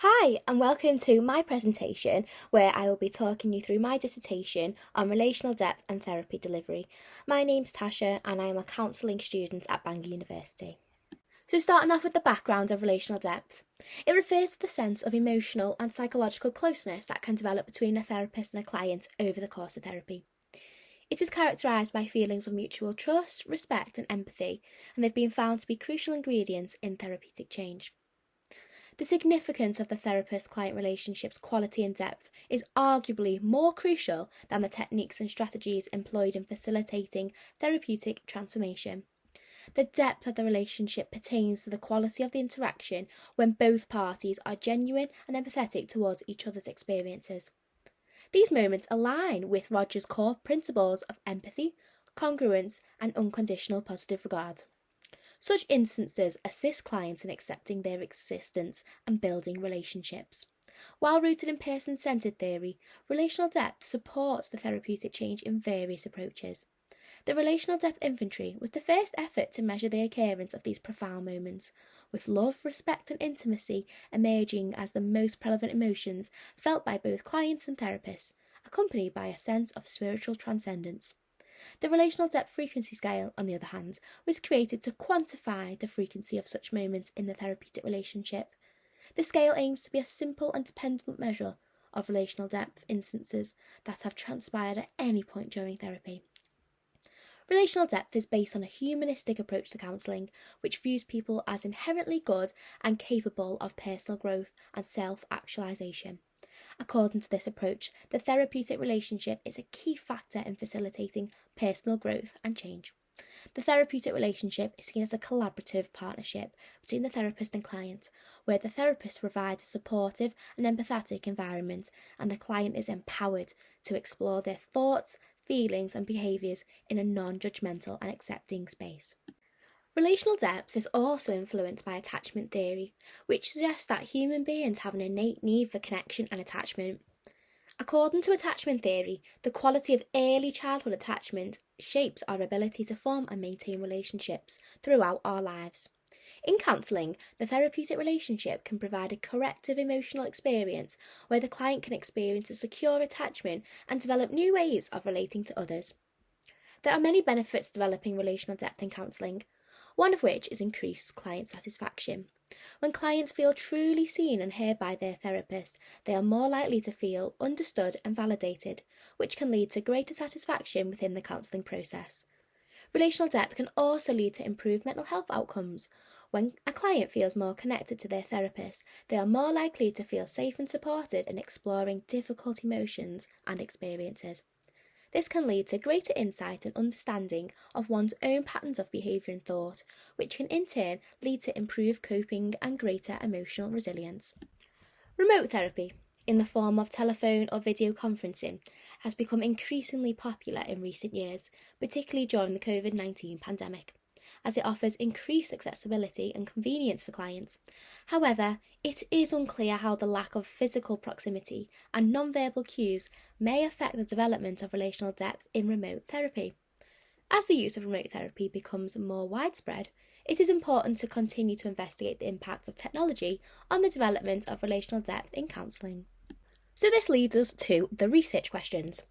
Hi, and welcome to my presentation where I will be talking you through my dissertation on relational depth and therapy delivery. My name's Tasha and I am a counselling student at Bangor University. So starting off with the background of relational depth, it refers to the sense of emotional and psychological closeness that can develop between a therapist and a client over the course of therapy. It is characterised by feelings of mutual trust, respect and empathy, and they've been found to be crucial ingredients in therapeutic change. The significance of the therapist-client relationship's quality and depth is arguably more crucial than the techniques and strategies employed in facilitating therapeutic transformation. The depth of the relationship pertains to the quality of the interaction when both parties are genuine and empathetic towards each other's experiences. These moments align with Rogers' core principles of empathy, congruence, and unconditional positive regard. Such instances assist clients in accepting their existence and building relationships. While rooted in person-centered theory, relational depth supports the therapeutic change in various approaches. The Relational Depth Inventory was the first effort to measure the occurrence of these profound moments, with love, respect and intimacy emerging as the most prevalent emotions felt by both clients and therapists, accompanied by a sense of spiritual transcendence. The Relational Depth Frequency Scale, on the other hand, was created to quantify the frequency of such moments in the therapeutic relationship. The scale aims to be a simple and dependable measure of relational depth instances that have transpired at any point during therapy. Relational depth is based on a humanistic approach to counselling, which views people as inherently good and capable of personal growth and self-actualisation. According to this approach, the therapeutic relationship is a key factor in facilitating personal growth and change. The therapeutic relationship is seen as a collaborative partnership between the therapist and client, where the therapist provides a supportive and empathetic environment and the client is empowered to explore their thoughts, feelings and behaviours in a non-judgmental and accepting space. Relational depth is also influenced by attachment theory, which suggests that human beings have an innate need for connection and attachment. According to attachment theory, the quality of early childhood attachment shapes our ability to form and maintain relationships throughout our lives. In counselling, the therapeutic relationship can provide a corrective emotional experience where the client can experience a secure attachment and develop new ways of relating to others. There are many benefits to developing relational depth in counselling, one of which is increased client satisfaction. When clients feel truly seen and heard by their therapist, they are more likely to feel understood and validated, which can lead to greater satisfaction within the counselling process. Relational depth can also lead to improved mental health outcomes. When a client feels more connected to their therapist, they are more likely to feel safe and supported in exploring difficult emotions and experiences. This can lead to greater insight and understanding of one's own patterns of behaviour and thought, which can in turn lead to improved coping and greater emotional resilience. Remote therapy, in the form of telephone or video conferencing, has become increasingly popular in recent years, particularly during the COVID-19 pandemic, as it offers increased accessibility and convenience for clients. However, it is unclear how the lack of physical proximity and non-verbal cues may affect the development of relational depth in remote therapy. As the use of remote therapy becomes more widespread, it is important to continue to investigate the impact of technology on the development of relational depth in counselling. So this leads us to the research questions.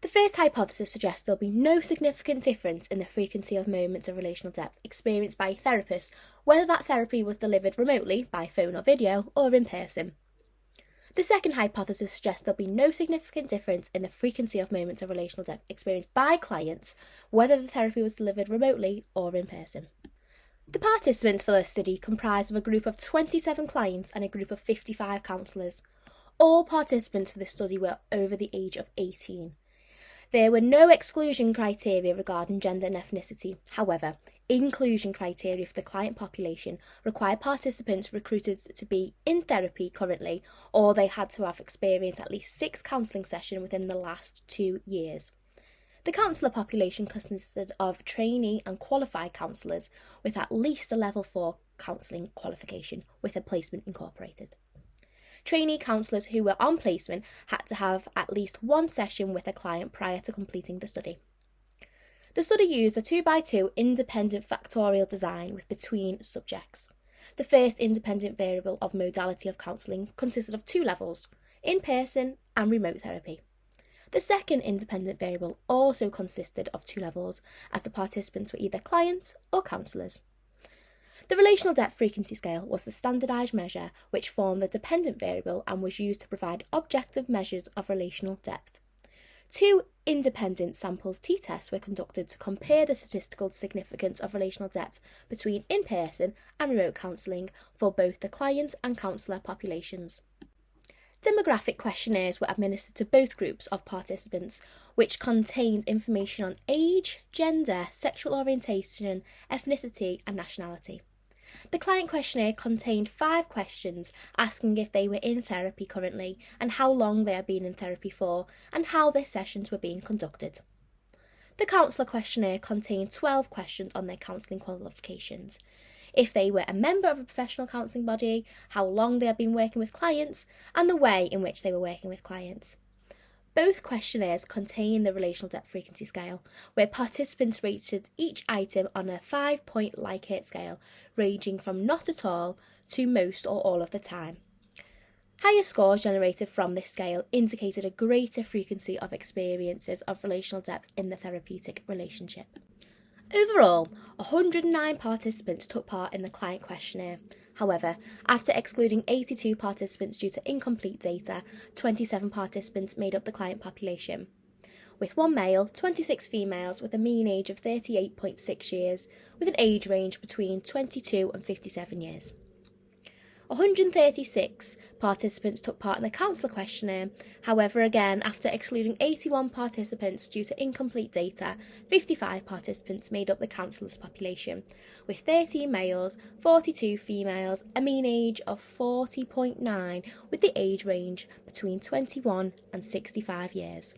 The first hypothesis suggests there will be no significant difference in the frequency of moments of relational depth experienced by therapists, whether that therapy was delivered remotely, by phone or video, or in person. The second hypothesis suggests there will be no significant difference in the frequency of moments of relational depth experienced by clients, whether the therapy was delivered remotely or in person. The participants for this study comprised of a group of 27 clients and a group of 55 counsellors. All participants for this study were over the age of 18. There were no exclusion criteria regarding gender and ethnicity. However, inclusion criteria for the client population required participants recruited to be in therapy currently, or they had to have experienced at least 6 counselling sessions within the last 2 years. The counsellor population consisted of trainee and qualified counsellors with at least a level 4 counselling qualification with a placement incorporated. Trainee counsellors who were on placement had to have at least 1 session with a client prior to completing the study. The study used a 2x2 independent factorial design with between subjects. The first independent variable of modality of counselling consisted of 2 levels, in-person and remote therapy. The second independent variable also consisted of 2 levels, as the participants were either clients or counsellors. The relational depth frequency scale was the standardised measure which formed the dependent variable and was used to provide objective measures of relational depth. 2 independent samples t-tests were conducted to compare the statistical significance of relational depth between in-person and remote counselling for both the client and counsellor populations. Demographic questionnaires were administered to both groups of participants, which contained information on age, gender, sexual orientation, ethnicity and nationality. The client questionnaire contained 5 questions asking if they were in therapy currently and how long they had been in therapy for and how their sessions were being conducted. The counsellor questionnaire contained 12 questions on their counselling qualifications. If they were a member of a professional counselling body, how long they had been working with clients, and the way in which they were working with clients. Both questionnaires contain the relational depth frequency scale, where participants rated each item on a 5-point Likert scale, ranging from not at all to most or all of the time. Higher scores generated from this scale indicated a greater frequency of experiences of relational depth in the therapeutic relationship. Overall, 109 participants took part in the client questionnaire. However, after excluding 82 participants due to incomplete data, 27 participants made up the client population, with 1 male, 26 females with a mean age of 38.6 years, with an age range between 22 and 57 years. 136 participants took part in the counsellor questionnaire. However, again, after excluding 81 participants due to incomplete data, 55 participants made up the counsellor's population, with 13 males, 42 females, a mean age of 40.9, with the age range between 21 and 65 years.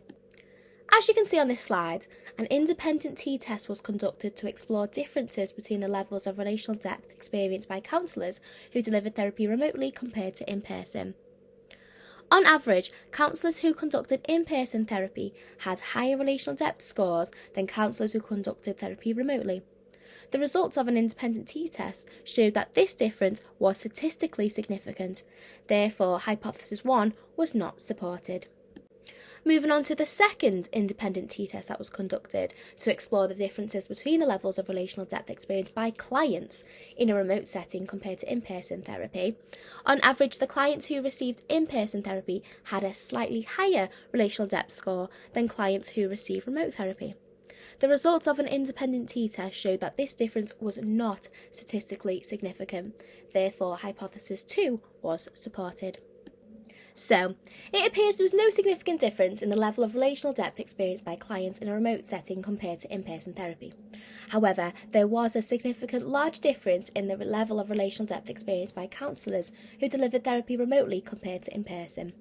As you can see on this slide, an independent t-test was conducted to explore differences between the levels of relational depth experienced by counsellors who delivered therapy remotely compared to in-person. On average, counsellors who conducted in-person therapy had higher relational depth scores than counsellors who conducted therapy remotely. The results of an independent t-test showed that this difference was statistically significant. Therefore, hypothesis 1 was not supported. Moving on to the second independent t-test that was conducted to explore the differences between the levels of relational depth experienced by clients in a remote setting compared to in-person therapy. On average, the clients who received in-person therapy had a slightly higher relational depth score than clients who received remote therapy. The results of an independent t-test showed that this difference was not statistically significant. Therefore, hypothesis 2 was supported. So, it appears there was no significant difference in the level of relational depth experienced by clients in a remote setting compared to in-person therapy. However, there was a significant large difference in the level of relational depth experienced by counsellors who delivered therapy remotely compared to in-person.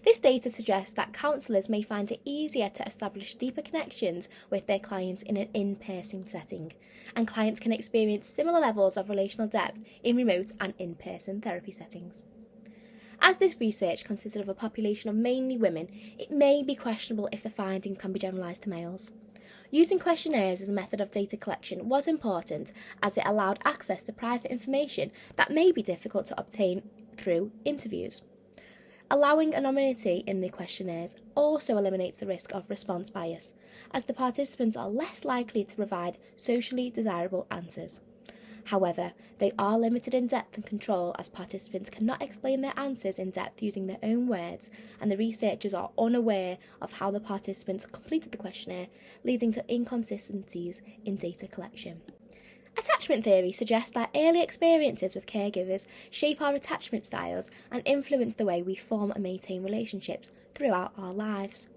This data suggests that counsellors may find it easier to establish deeper connections with their clients in an in-person setting, and clients can experience similar levels of relational depth in remote and in-person therapy settings. As this research consisted of a population of mainly women, it may be questionable if the findings can be generalised to males. Using questionnaires as a method of data collection was important, as it allowed access to private information that may be difficult to obtain through interviews. Allowing anonymity in the questionnaires also eliminates the risk of response bias, as the participants are less likely to provide socially desirable answers. However, they are limited in depth and control, as participants cannot explain their answers in depth using their own words, and the researchers are unaware of how the participants completed the questionnaire, leading to inconsistencies in data collection. Attachment theory suggests that early experiences with caregivers shape our attachment styles and influence the way we form and maintain relationships throughout our lives.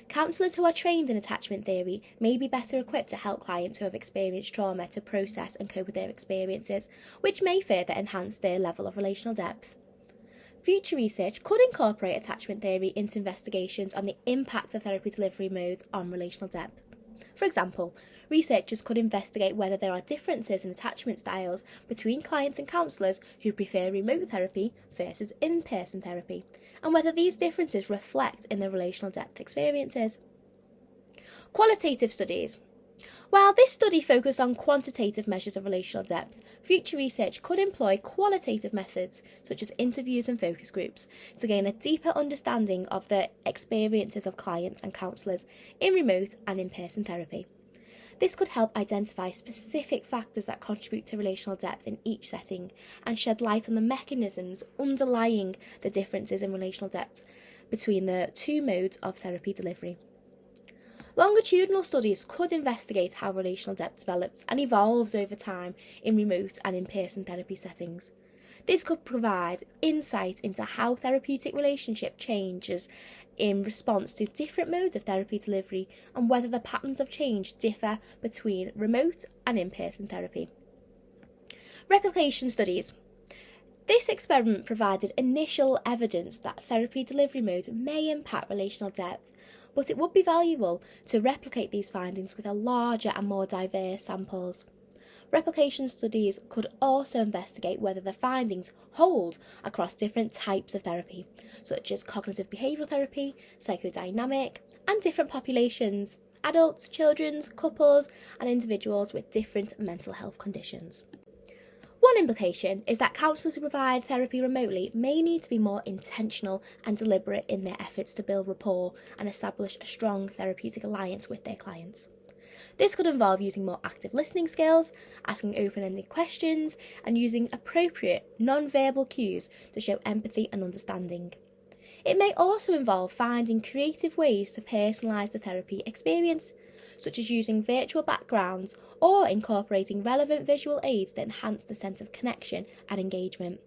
Counsellors who are trained in attachment theory may be better equipped to help clients who have experienced trauma to process and cope with their experiences, which may further enhance their level of relational depth. Future research could incorporate attachment theory into investigations on the impact of therapy delivery modes on relational depth. For example, researchers could investigate whether there are differences in attachment styles between clients and counsellors who prefer remote therapy versus in-person therapy, and whether these differences reflect in their relational depth experiences. Qualitative studies. While this study focused on quantitative measures of relational depth, future research could employ qualitative methods such as interviews and focus groups to gain a deeper understanding of the experiences of clients and counsellors in remote and in-person therapy. This could help identify specific factors that contribute to relational depth in each setting and shed light on the mechanisms underlying the differences in relational depth between the two modes of therapy delivery. Longitudinal studies could investigate how relational depth develops and evolves over time in remote and in-person therapy settings. This could provide insight into how therapeutic relationship changes in response to different modes of therapy delivery and whether the patterns of change differ between remote and in-person therapy. Replication studies. This experiment provided initial evidence that therapy delivery modes may impact relational depth, but it would be valuable to replicate these findings with a larger and more diverse samples. Replication studies could also investigate whether the findings hold across different types of therapy, such as cognitive behavioural therapy, psychodynamic, and different populations, adults, children, couples, and individuals with different mental health conditions. One implication is that counsellors who provide therapy remotely may need to be more intentional and deliberate in their efforts to build rapport and establish a strong therapeutic alliance with their clients. This could involve using more active listening skills, asking open-ended questions, and using appropriate non-verbal cues to show empathy and understanding. It may also involve finding creative ways to personalise the therapy experience, such as using virtual backgrounds or incorporating relevant visual aids that enhance the sense of connection and engagement.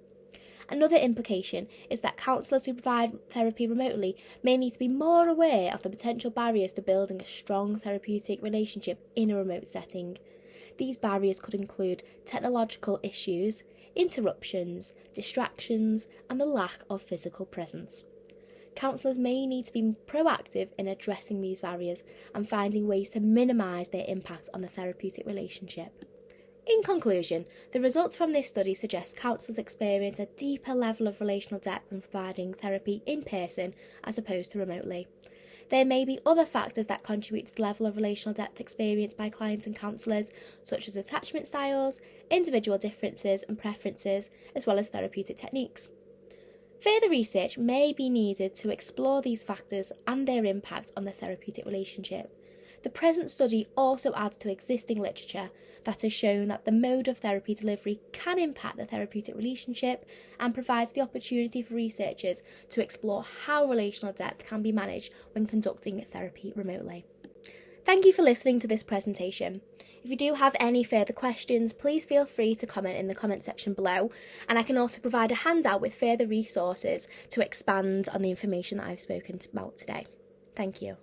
Another implication is that counsellors who provide therapy remotely may need to be more aware of the potential barriers to building a strong therapeutic relationship in a remote setting. These barriers could include technological issues, interruptions, distractions, and the lack of physical presence. Counsellors may need to be proactive in addressing these barriers and finding ways to minimise their impact on the therapeutic relationship. In conclusion, the results from this study suggest counsellors experience a deeper level of relational depth when providing therapy in person as opposed to remotely. There may be other factors that contribute to the level of relational depth experienced by clients and counsellors, such as attachment styles, individual differences and preferences, as well as therapeutic techniques. Further research may be needed to explore these factors and their impact on the therapeutic relationship. The present study also adds to existing literature that has shown that the mode of therapy delivery can impact the therapeutic relationship and provides the opportunity for researchers to explore how relational depth can be managed when conducting therapy remotely. Thank you for listening to this presentation. If you do have any further questions, please feel free to comment in the comment section below, and I can also provide a handout with further resources to expand on the information that I've spoken about today. Thank you.